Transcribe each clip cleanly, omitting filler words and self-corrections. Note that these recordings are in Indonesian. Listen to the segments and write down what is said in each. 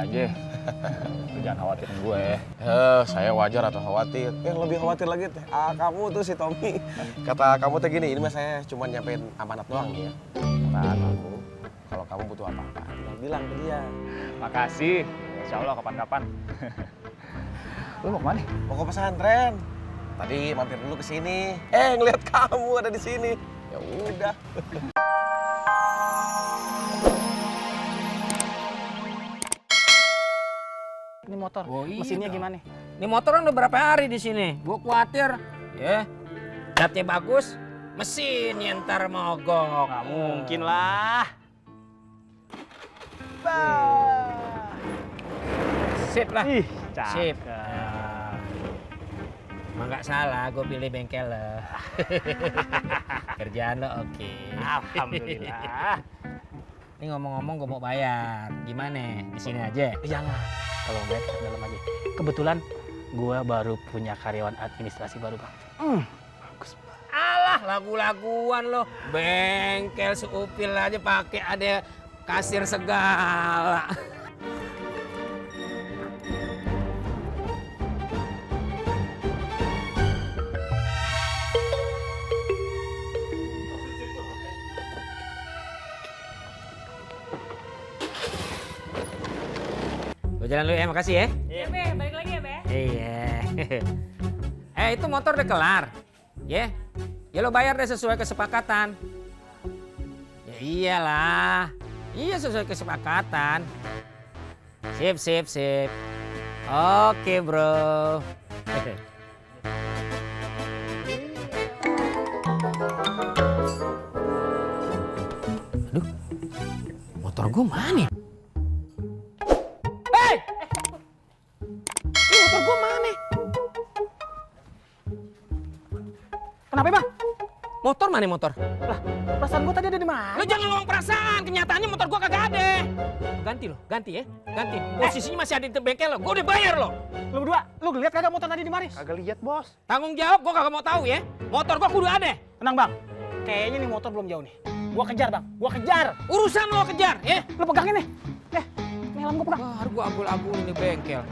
aja. Lu jangan khawatirin gue. Saya wajar atau khawatir. Yang lebih khawatir lagi teh, kamu tuh si Tommy. Kata kamu teh gini, ini mah saya cuma nyampein amanat doang nih ya. Kata kamu, kalau kamu butuh apa-apa, tinggal bilang ke dia. Makasih. Insya Allah kapan-kapan. Lu mau kemana? Mau ke pesantren. Tadi mampir dulu ke sini. Ngeliat kamu ada di sini. Ya udah. Ini motor, Oh, iya mesinnya dong. gimana? Ini motor kan udah berapa hari di sini. Gua khawatir, ya. Catnya bagus, mesin yang ntar mogok. Nggak mungkin lah. Sip lah. Ih, Sip. cakep. Emang nggak salah, gue pilih bengkel lo. Kerjaan lo oke. Alhamdulillah. Ini ngomong-ngomong gue mau bayar. Gimana? Di sini aja? Jangan, kalau baik dalam aja. Kebetulan gua baru punya karyawan administrasi baru, Bang. Bagus banget. Alah, lagu-laguan lo. Bengkel seupil aja pakai ada kasir segala. Gue jalan dulu ya, makasih ya. Iya, Be. Balik lagi ya, Be. Iya. Itu motor udah kelar. Ya. Ya lo bayar deh sesuai kesepakatan. Ya iyalah. Iya sesuai kesepakatan. Sip, sip, sip. Oke, bro. Aduh. Motor gue mana? Hei! Ini motor gue mana? Kenapa, Bang? Motor mana motor? Lah, perasaan gua tadi ada di mana? Lo jangan ngomong perasaan, kenyataannya motor gua kagak ada. Ganti lo, ganti ya, ganti. Posisinya masih ada di bengkel lo, gua udah bayar lo. Lu berdua, lu lihat kagak motor tadi di Maris? Kagak lihat, Bos. Tanggung jawab, gua kagak mau tahu ya. Motor gua kudu ada. Tenang, Bang. Kayaknya nih motor belum jauh nih. Gua kejar, Bang. Gua kejar. Urusan lo kejar, ya. Lu pegangin nih. Nih helm gua pegang. Baru gua abul-abulin di bengkel.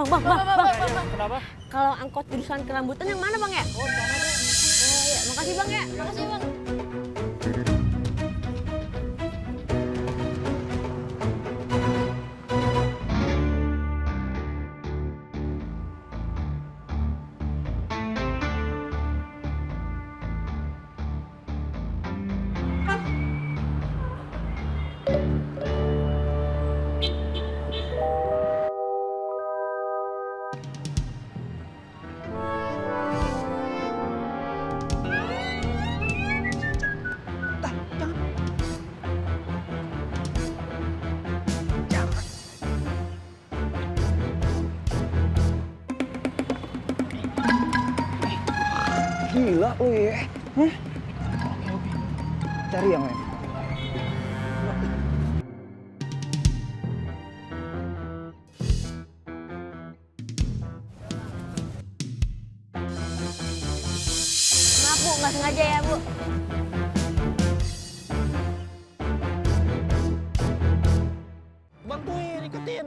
Bang. Kenapa? Kalau angkot jurusan kerambutan yang mana, Bang ya? Oh, sana tuh. Oh, iya. Makasih, Bang ya. Makasih, Bang. Gila lu ya. Hah? Cari yang lain. Maaf, Bu. Nggak sengaja ya, Bu. Bantuin, ikutin.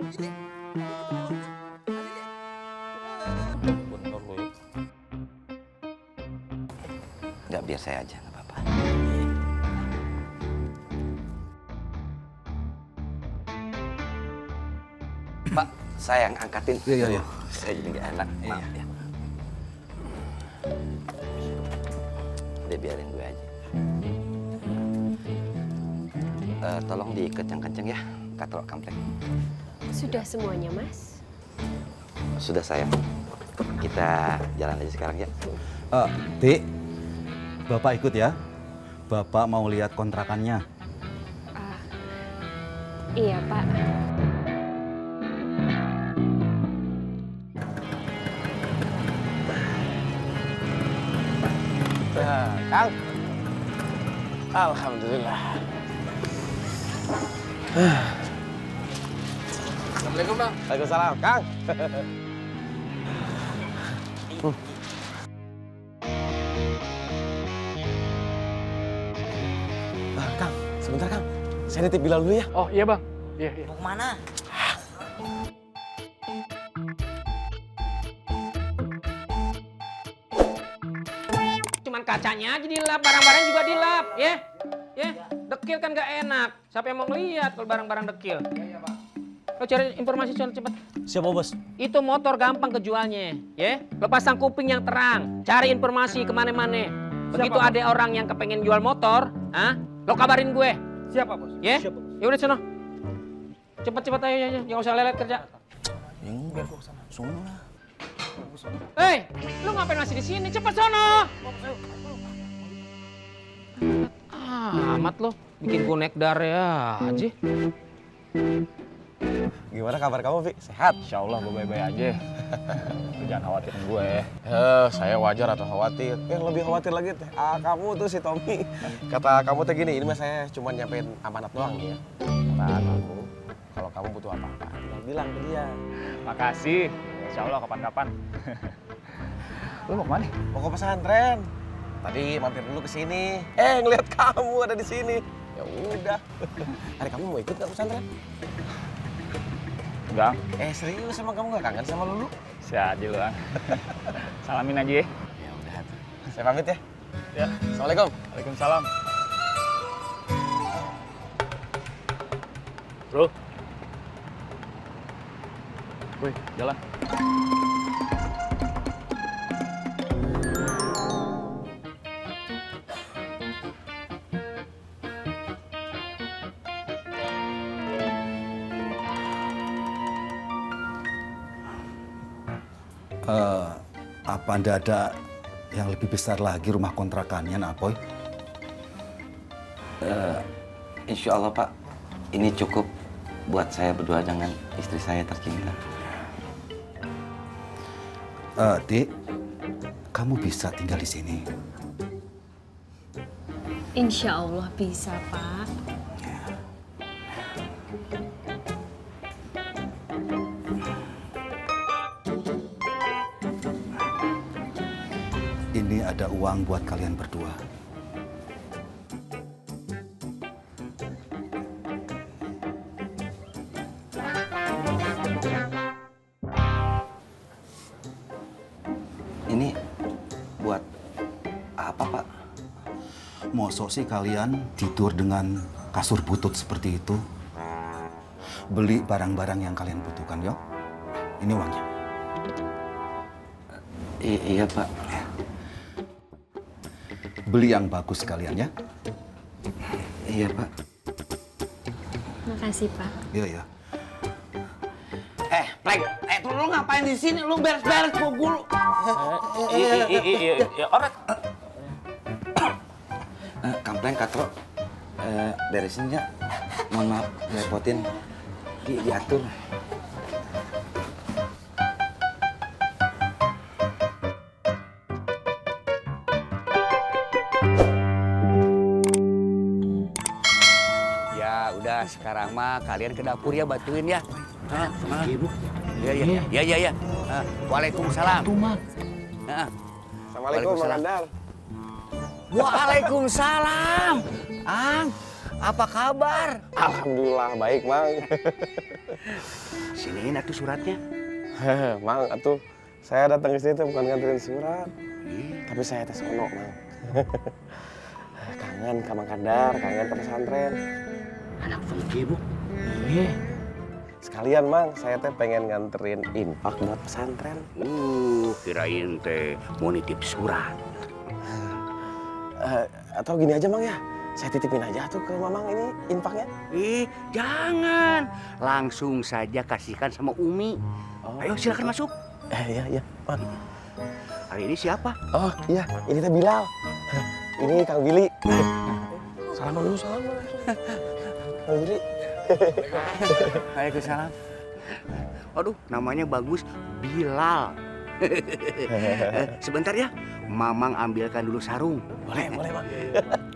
Bener lu ya. Nggak, biar saya aja, nggak apa-apa. Pak, saya yang angkatin. Iya. Saya jadi nggak enak, maaf ya. Udah biarin gue aja. Tolong diikat yang kenceng ya, katrok kampleng. Sudah semuanya, Mas. Sudah sayang. Kita jalan aja sekarang ya. Dik, Bapak ikut ya. Bapak mau lihat kontrakannya. Iya, Pak. Kang. Alhamdulillah. Assalamualaikum, Bang. Waalaikumsalam, Kang. Saya nitip Bilal dulu ya. Oh iya bang. Iya iya. Mau kemana? Cuman kacanya aja dilap, barang-barang juga dilap, ya. Ya, dekil kan gak enak. Siapa yang mau ngeliat kalau barang-barang dekil? Lo cari informasi soal cepet. Siapa bos? Itu motor gampang kejualnya, ya. Lo pasang kuping yang terang, cari informasi kemana-mana. Begitu ada orang yang kepengen jual motor, lo kabarin gue. Siapa bos? Ya, ya udah sono. Cepet-cepet ayo, ya, jangan usah lelet kerja. Biar gua kesana. Sono lah. Hei, lu ngapain masih di sini? Cepet sono. Amat lo, bikin gue nekdar ya aja. Gimana kabar kamu, Vi? Sehat? Insya Allah gue baik-baik aja. Lu jangan khawatirin gue. Saya wajar atau khawatir. Lebih khawatir lagi teh. Kamu tuh si Tommy. Kata kamu teh gini, ini mah saya cuma nyampein amanat doang nih ya. Kata kamu, kalau kamu butuh apa-apa, tinggal bilang ke dia. Makasih. Insya Allah kapan-kapan. Lu mau kemana? Mau ke pesantren. Tadi mampir dulu ke sini. Ngeliat kamu ada di sini. Ya udah. Hari kamu mau ikut nggak pesantren? Enggak. Serius emang kamu nggak kangen sama Lulu? Si aja lu ah. Salamin aja ya. Ya udah. Saya pamit ya. Ya. Assalamualaikum. Waalaikumsalam. Bro. Wih, jalan. Apa anda ada yang lebih besar lagi rumah kontrakannya, nak Boy? Insya Allah Pak, ini cukup buat saya berdua dengan istri saya tercinta. Dik, kamu bisa tinggal di sini. Insya Allah bisa, Pak. Ini ada uang buat kalian berdua. Ini buat apa Pak? Mosok sih kalian tidur dengan kasur butut seperti itu? Beli barang-barang yang kalian butuhkan, yuk. Ini uangnya. Iya Pak. Beli yang bagus sekalian ya. Iya Pak. Makasih, Pak. Iya, ya. Pleng, tuh lu ngapain di sini? Lu beres-beres gua. Iya, orang. Kang Pleng, Katro, beresin ya. Mohon maaf, repotin. Diatur. Ya udah sekarang mah kalian ke dapur ya bantuin ya. Ibu. Ya. Waalaikumsalam. Assalamualaikum, Mang Kandar. Waalaikumsalam. Ang, apa kabar? Alhamdulillah baik, Mang. Siniin atuh suratnya. Mang, atuh saya datang ke sini tuh bukan nganterin surat. Tapi saya tes sono, Mang. Kangen ke Mang Kandar, kangen ke pesantren. Anak fakir, Bu. Iya. Sekalian, Mang, saya teh pengen nganterin infak buat pesantren. Kirain teh mau nitip surat. Atau gini aja, Mang ya. Saya titipin aja tuh ke Mamang ini infaknya. Jangan. Langsung saja kasihkan sama Umi. Ayo silakan masuk. Iya, Mang. Hari ini siapa? Oh, iya, ini teh Bilal. Ini Kang Billy. Salam dulu, salam langsung. Kang Billy. Waalaikumsalam. Waduh, namanya bagus, Bilal. Sebentar ya, Mamang ambilkan dulu sarung. Boleh, Mang.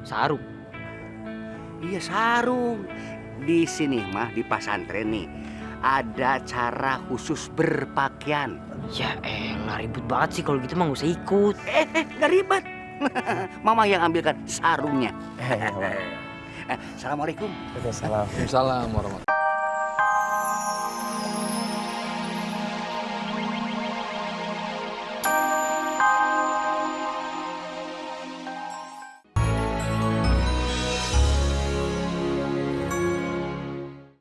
Sarung. Iya, sarung. Di sini mah di pesantren nih ada cara khusus berpakaian. Ya elah, ribut banget sih kalau gitu mah nggak usah ikut. Gak ribet. Mama yang ambilkan sarungnya. Assalamualaikum. Waalaikumsalam. Waalaikumsalam warahmatullahi